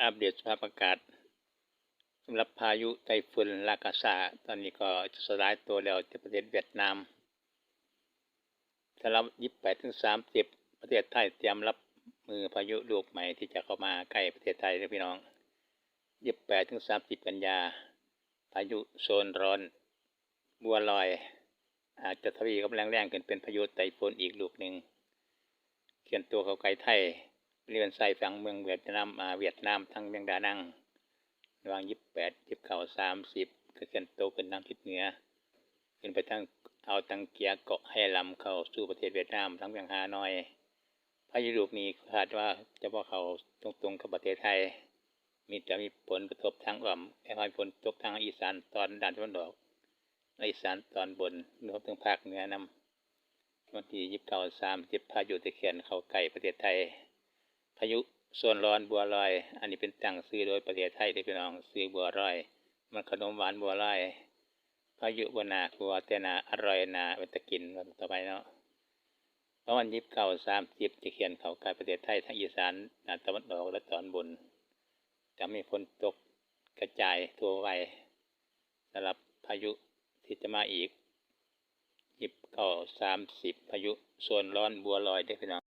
อัปเดตสภาพอากาศสำหรับพายุไต้ฝุ่นลากาซาตอนนี้ก็จะสลายตัวแล้วที่ประเทศเวียดนามสำหรับ28 ถึง 30ประเทศไทยเตรียมรับมือพายุลูกใหม่ที่จะเข้ามาใกล้ประเทศไทยนะพี่น้อง28 ถึง 30กันยาพายุโซนร้อนบัวลอยอาจจะทวีกำลังแรงขึ้นเป็นพายุไต้ฝุ่นอีกลูกหนึ่งเคลื่อนตัวเข้าใกล้ไทยบริเวณชายฝั่งเมืองเวียดนามทั้งเมืองดานังระหว่าง28 29 30ก็เคลื่อนตัวขึ้นทางทิศเหนือขึ้นไปทางเอาตังเกียเกาะให้ลำเข้าสู่ประเทศเวียดนามทั้งเมืองฮานอยพายุลูกนี้คาดว่าจะพอเข้าตรงกับประเทศไทยมีผลกระทบทางอ้อมให้ฝนตกทางอีสานตอนด้านตะวันออกอีสานตอนบนรวมถึงภาคเหนือนำวันที่29 30พายุตะเคียนเข้าใกล้ประเทศไทยพายุโซนร้อนบัวลอยอันนี้เป็นตั้งซื้อโดยประเทศไทยได้พี่น้องซื้อบัวลอยมันขนมหวานบัวลอยพายุบัวนาบัวแต่นาอร่อยนาเป็นตะกินวันต่อไปเนาะเพราะวัน29 30จะเขียนเข้าใกล้ประเทศไทยทั้งอีสานด้านตะวันออกและตอนบนจะมีฝนตกกระจายทั่วไปสำหรับพายุที่จะมาอีก29 30พายุโซนร้อนบัวลอยได้พี่น้อง